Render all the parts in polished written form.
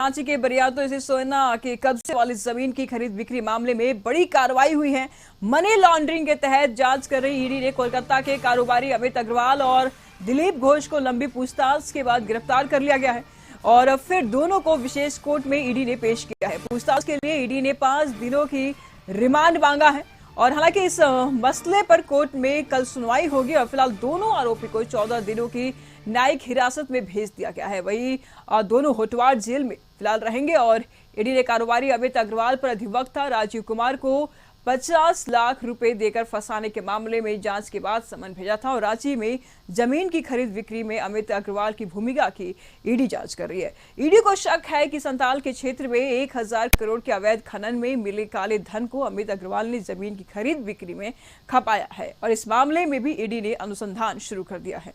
रांची के बरियातो स्थित सोना के कब्जे वाली जमीन की खरीद बिक्री मामले में बड़ी कार्रवाई हुई है। मनी लॉन्ड्रिंग के तहत जांच कर रही ईडी ने कोलकाता के कारोबारी अमित अग्रवाल और दिलीप घोष को लंबी पूछताछ के बाद गिरफ्तार कर लिया गया है और फिर दोनों को विशेष कोर्ट में ईडी ने पेश किया है। पूछताछ के लिए ईडी ने 5 दिनों की रिमांड मांगा है और हालांकि इस मसले पर कोर्ट में कल सुनवाई होगी और फिलहाल दोनों आरोपी को 14 दिनों की न्यायिक हिरासत में भेज दिया गया है। वहीं दोनों होटवार जेल में फिलहाल रहेंगे और ईडी ने कारोबारी अमित अग्रवाल पर अधिवक्ता राजीव कुमार को 50 लाख रुपए देकर फंसाने के मामले में जांच के बाद समन भेजा था और रांची में जमीन की खरीद बिक्री में अमित अग्रवाल की भूमिका की ईडी जांच कर रही है। ईडी को शक है कि संताल के क्षेत्र में 1000 करोड़ के अवैध खनन में मिले काले धन को अमित अग्रवाल ने जमीन की खरीद बिक्री में खपाया है और इस मामले में भी ईडी ने अनुसंधान शुरू कर दिया है।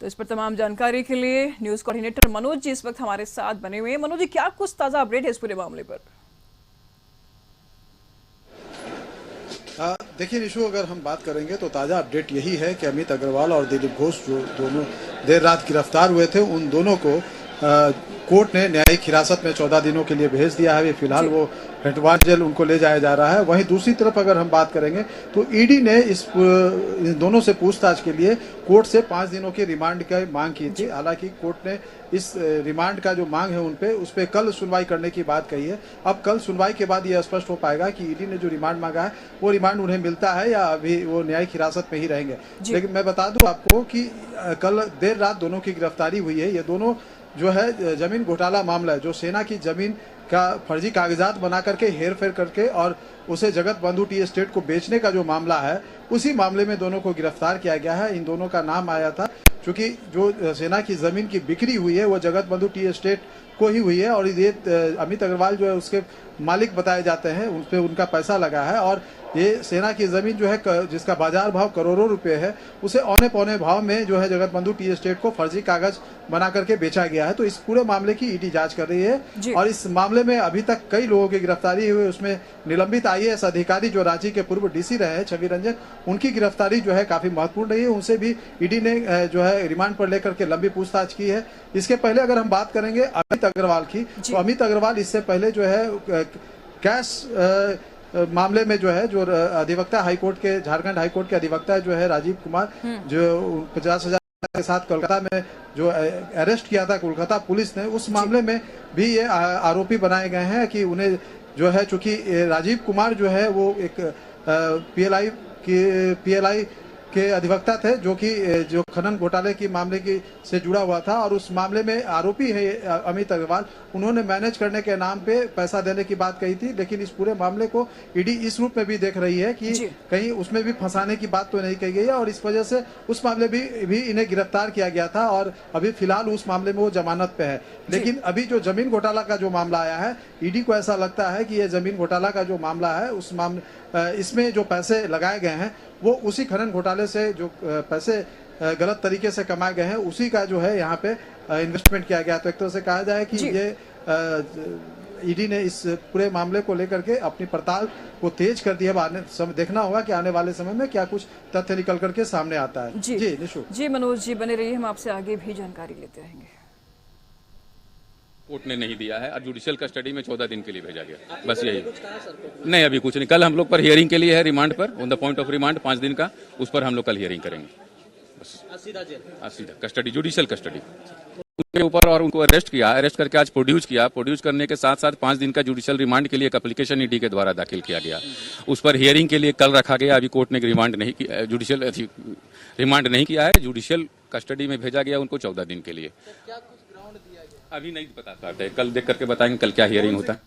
तो इस पर तमाम जानकारी के लिए न्यूज कोऑर्डिनेटर मनोज जी इस वक्त हमारे साथ बने हुए हैं। मनोज जी, क्या कुछ ताजा अपडेट है इस पूरे मामले पर? देखिए निशु, अगर हम बात करेंगे तो ताज़ा अपडेट यही है कि अमित अग्रवाल और दिलीप घोष जो दोनों देर रात गिरफ्तार हुए थे, उन दोनों को कोर्ट ने न्यायिक हिरासत में 14 दिनों के लिए भेज दिया है। फिलहाल वो हेटवार जेल उनको ले जाया जा रहा है। वहीं दूसरी तरफ अगर हम बात करेंगे तो ईडी ने इन दोनों से पूछताछ के लिए कोर्ट से 5 दिनों की रिमांड की मांग की थी। हालांकि कोर्ट ने इस रिमांड का जो मांग है उस पर कल सुनवाई करने की बात कही है। अब कल सुनवाई के बाद यह स्पष्ट हो पाएगा कि ईडी ने जो रिमांड मांगा है वो रिमांड उन्हें मिलता है या अभी वो न्यायिक हिरासत में ही रहेंगे। लेकिन मैं बता दूं आपको कि कल देर रात दोनों की गिरफ्तारी हुई है। ये दोनों जो है जमीन घोटाला मामला है, जो सेना की जमीन का फर्जी कागजात बना करके हेर फेर करके और उसे जगत बंधु टी एस्टेट को बेचने का जो मामला है, उसी मामले में दोनों को गिरफ्तार किया गया है। इन दोनों का नाम आया था क्योंकि जो सेना की जमीन की बिक्री हुई है वो जगत बंधु टी एस्टेट को ही हुई है और ये अमित अग्रवाल जो है उसके मालिक बताए जाते हैं, उन पे उनका पैसा लगा है और ये सेना की जमीन जो है जिसका बाजार भाव करोड़ों रुपए है, उसे औने पौने भाव में जो है जगत बंधु टी एस्टेट को फर्जी कागज बना करके बेचा गया है। तो इस पूरे मामले की ईडी जांच कर रही है और इस मामले में अभी तक कई लोगों की गिरफ्तारी हुई। उसमें निलंबित IAS अधिकारी जो रांची के पूर्व DC रहे हैं छवि रंजन, उनकी गिरफ्तारी जो है काफी महत्वपूर्ण रही है। उनसे भी ईडी ने जो है रिमांड पर लेकर के लंबी पूछताछ की है। इसके पहले अगर हम बात करेंगे अमित अग्रवाल की, तो अमित अग्रवाल इससे पहले जो है कैश मामले में जो है जो अधिवक्ता हाईकोर्ट के झारखंड हाईकोर्ट के अधिवक्ता जो है राजीव कुमार, जो 50,000 के साथ कोलकाता में जो अरेस्ट किया था कोलकाता पुलिस ने, उस मामले में भी ये आरोपी बनाए गए हैं कि उन्हें जो है चूंकि राजीव कुमार जो है वो एक PLI के अधिवक्ता थे जो खनन घोटाले की मामले की से जुड़ा हुआ था और उस मामले में आरोपी है अमित अग्रवाल। उन्होंने मैनेज करने के नाम पे पैसा देने की बात कही थी, लेकिन इस पूरे मामले को ईडी इस रूप में भी देख रही है कि कहीं उसमें भी फंसाने की बात तो नहीं कही गई है और इस वजह से उस मामले भी इन्हें गिरफ्तार किया गया था और अभी फिलहाल उस मामले में वो जमानत पे है। लेकिन अभी जो जमीन घोटाला का जो मामला आया है, ईडी को ऐसा लगता है कि ये जमीन घोटाला का जो मामला है उस मामले इसमें जो पैसे लगाए गए हैं वो उसी खनन घोटाले से जो पैसे गलत तरीके से कमाए गए हैं उसी का जो है यहाँ पे इन्वेस्टमेंट किया गया। तो एक तरह से कहा जाए कि ये ईडी ने इस पूरे मामले को लेकर के अपनी पड़ताल को तेज कर दिया। देखना होगा कि आने वाले समय में क्या कुछ तथ्य निकल करके सामने आता है। जी निशु। जी मनोज जी बने रहिए, हम आपसे आगे भी जानकारी लेते रहेंगे। कोर्ट ने नहीं दिया है और जुडिशियल कस्टडी में 14 दिन के लिए भेजा गया, बस यही। नहीं, अभी कुछ नहीं। कल हम लोग पर हियरिंग के लिए है रिमांड पर, on the point of remand 5 दिन का, उस पर हम लोग कल हियरिंग करेंगे। बस सीधा कस्टडी, जुडिशियल कस्टडी उनके ऊपर और उनको अरेस्ट किया, अरेस्ट करके आज प्रोड्यूस करने के साथ साथ 5 दिन का जुडिशियल रिमांड के लिए एक एप्लीकेशन ईडी के द्वारा दाखिल किया गया। उस पर हियरिंग के लिए कल रखा गया। अभी कोर्ट ने रिमांड नहीं किया, जुडिशियल रिमांड नहीं किया है, जुडिशियल कस्टडी में भेजा गया उनको 14 दिन के लिए। अभी नहीं बता सकते, कल देख करके बताएंगे कल क्या हियरिंग होता है।